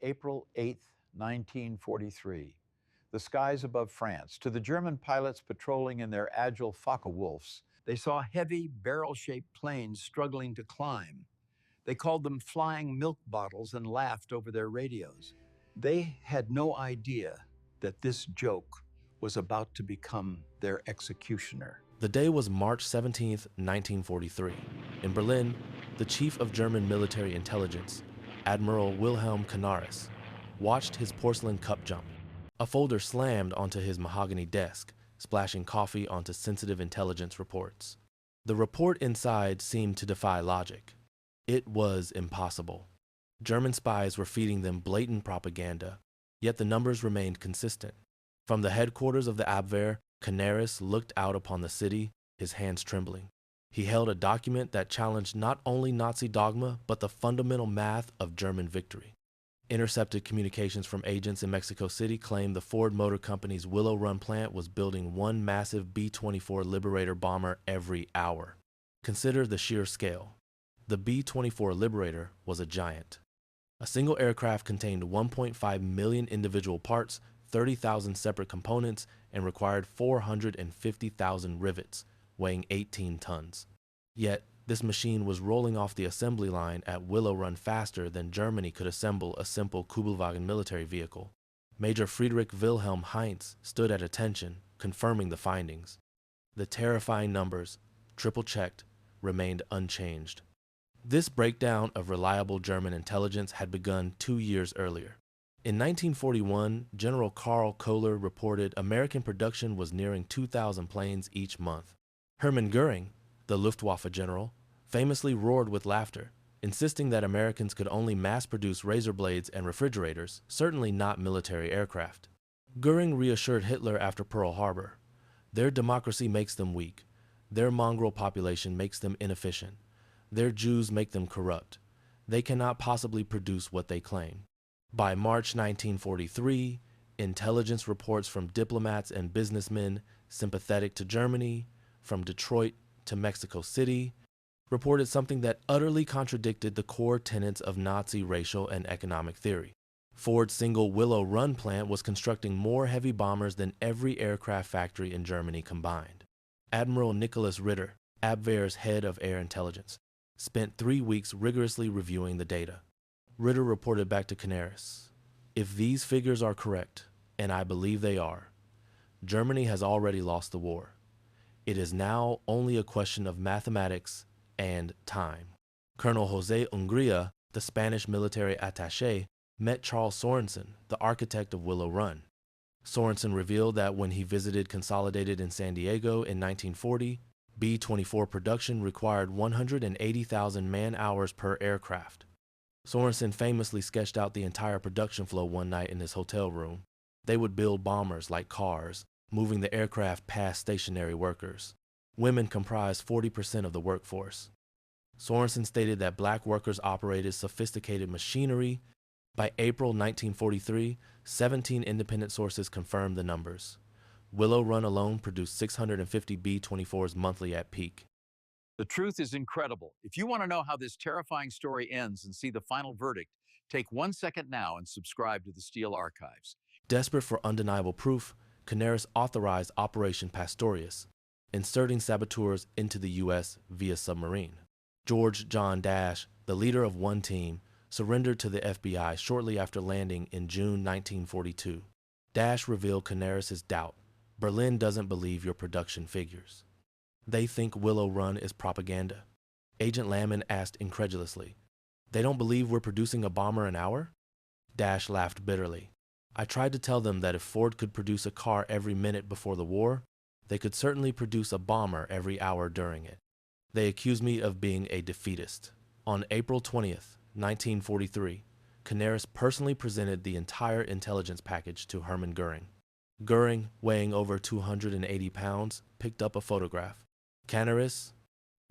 April 8, 1943. The skies above France. To the German pilots patrolling in their agile Focke-Wulfs, they saw heavy, barrel-shaped planes struggling to climb. They called them flying milk bottles and laughed over their radios. They had no idea that this joke was about to become their executioner. The day was March 17, 1943. In Berlin, the chief of German military intelligence, Admiral Wilhelm Canaris, watched his porcelain cup jump. A folder slammed onto his mahogany desk, splashing coffee onto sensitive intelligence reports. The report inside seemed to defy logic. It was impossible. German spies were feeding them blatant propaganda, yet the numbers remained consistent. From the headquarters of the Abwehr, Canaris looked out upon the city, his hands trembling. He held a document that challenged not only Nazi dogma, but the fundamental math of German victory. Intercepted communications from agents in Mexico City claimed the Ford Motor Company's Willow Run plant was building one massive B-24 Liberator bomber every hour. Consider the sheer scale. The B-24 Liberator was a giant. A single aircraft contained 1.5 million individual parts, 30,000 separate components, and required 450,000 rivets, weighing 18 tons. Yet, this machine was rolling off the assembly line at Willow Run faster than Germany could assemble a simple Kübelwagen military vehicle. Major Friedrich Wilhelm Heinz stood at attention, confirming the findings. The terrifying numbers, triple-checked, remained unchanged. This breakdown of reliable German intelligence had begun 2 years earlier. In 1941, General Karl Kohler reported American production was nearing 2,000 planes each month. Hermann Göring, the Luftwaffe general, famously roared with laughter, insisting that Americans could only mass-produce razor blades and refrigerators, certainly not military aircraft. Göring reassured Hitler after Pearl Harbor. Their democracy makes them weak. Their mongrel population makes them inefficient. Their Jews make them corrupt. They cannot possibly produce what they claim. By March 1943, intelligence reports from diplomats and businessmen sympathetic to Germany, from Detroit to Mexico City, reported something that utterly contradicted the core tenets of Nazi racial and economic theory. Ford's single Willow Run plant was constructing more heavy bombers than every aircraft factory in Germany combined. Admiral Nicholas Ritter, Abwehr's head of air intelligence, spent 3 weeks rigorously reviewing the data. Ritter reported back to Canaris, "If these figures are correct, and I believe they are, Germany has already lost the war. It is now only a question of mathematics and time." Colonel José Ungría, the Spanish military attaché, met Charles Sorensen, the architect of Willow Run. Sorensen revealed that when he visited Consolidated in San Diego in 1940, B-24 production required 180,000 man-hours per aircraft. Sorensen famously sketched out the entire production flow one night in his hotel room. They would build bombers like cars, moving the aircraft past stationary workers. Women comprised 40% of the workforce. Sorensen stated that black workers operated sophisticated machinery. By April 1943, 17 independent sources confirmed the numbers. Willow Run alone produced 650 B-24s monthly at peak. The truth is incredible. If you want to know how this terrifying story ends and see the final verdict, take 1 second now and subscribe to the Steel Archives. Desperate for undeniable proof, Canaris authorized Operation Pastorius, inserting saboteurs into the U.S. via submarine. George John Dash, the leader of one team, surrendered to the FBI shortly after landing in June 1942. Dash revealed Canaris' doubt. "Berlin doesn't believe your production figures. They think Willow Run is propaganda." Agent Lamon asked incredulously, "They don't believe we're producing a bomber an hour?" Dash laughed bitterly. "I tried to tell them that if Ford could produce a car every minute before the war, they could certainly produce a bomber every hour during it. They accused me of being a defeatist." On April 20th, 1943, Canaris personally presented the entire intelligence package to Hermann Göring. Göring, weighing over 280 pounds, picked up a photograph. "Canaris,"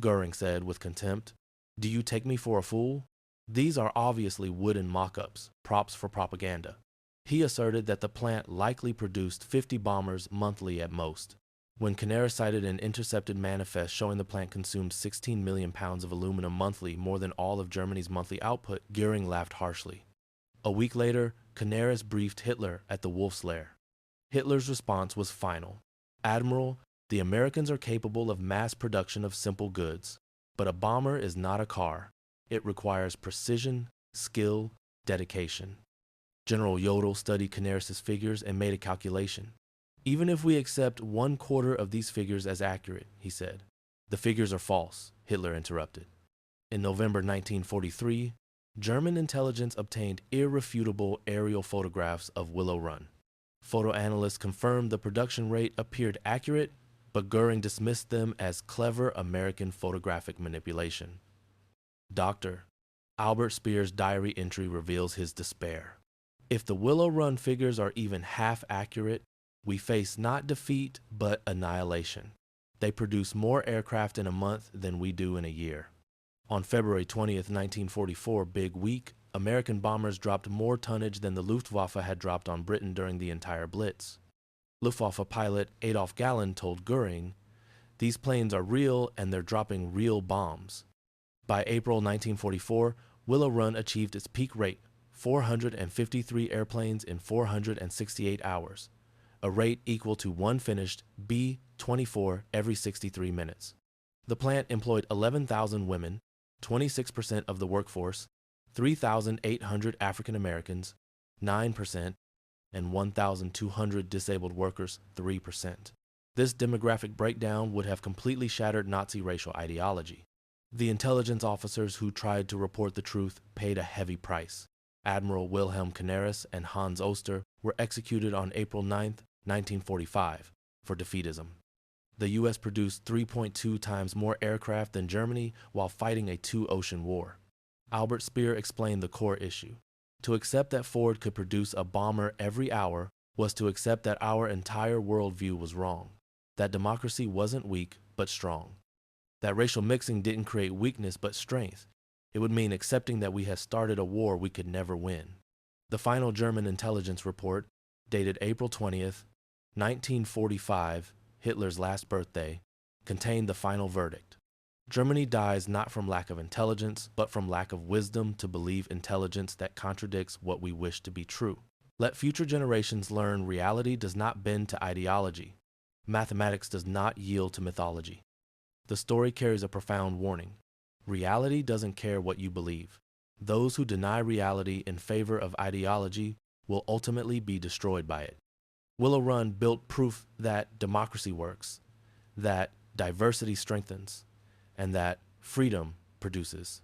Göring said with contempt, "do you take me for a fool? These are obviously wooden mock-ups, props for propaganda." He asserted that the plant likely produced 50 bombers monthly at most. When Canaris cited an intercepted manifest showing the plant consumed 16 million pounds of aluminum monthly, more than all of Germany's monthly output, Göring laughed harshly. A week later, Canaris briefed Hitler at the Wolf's Lair. Hitler's response was final. "Admiral, the Americans are capable of mass production of simple goods, but a bomber is not a car. It requires precision, skill, dedication." General Jodl studied Canaris' figures and made a calculation. "Even if we accept 1/4 of these figures as accurate," he said. "The figures are false," Hitler interrupted. In November 1943, German intelligence obtained irrefutable aerial photographs of Willow Run. Photo analysts confirmed the production rate appeared accurate, but Göring dismissed them as clever American photographic manipulation. Dr. Albert Speer's diary entry reveals his despair. "If the Willow Run figures are even half accurate, we face not defeat but annihilation. They produce more aircraft in a month than we do in a year." On February 20th, 1944, big week, American bombers dropped more tonnage than the Luftwaffe had dropped on Britain during the entire Blitz. Luftwaffe pilot Adolf Galland told Göring, "These planes are real and they're dropping real bombs." By April 1944, Willow Run achieved its peak rate, 453 airplanes in 468 hours, a rate equal to one finished B-24 every 63 minutes. The plant employed 11,000 women, 26% of the workforce, 3,800 African Americans, 9%, and 1,200 disabled workers, 3%. This demographic breakdown would have completely shattered Nazi racial ideology. The intelligence officers who tried to report the truth paid a heavy price. Admiral Wilhelm Canaris and Hans Oster were executed on April 9, 1945, for defeatism. The U.S. produced 3.2 times more aircraft than Germany while fighting a two-ocean war. Albert Speer explained the core issue. To accept that Ford could produce a bomber every hour was to accept that our entire worldview was wrong, that democracy wasn't weak but strong, that racial mixing didn't create weakness but strength. It would mean accepting that we had started a war we could never win. The final German intelligence report, dated April 20th, 1945, Hitler's last birthday, contained the final verdict. Germany dies not from lack of intelligence, but from lack of wisdom to believe intelligence that contradicts what we wish to be true. Let future generations learn reality does not bend to ideology. Mathematics does not yield to mythology. The story carries a profound warning. Reality doesn't care what you believe. Those who deny reality in favor of ideology will ultimately be destroyed by it. Willow Run built proof that democracy works, that diversity strengthens, and that freedom produces.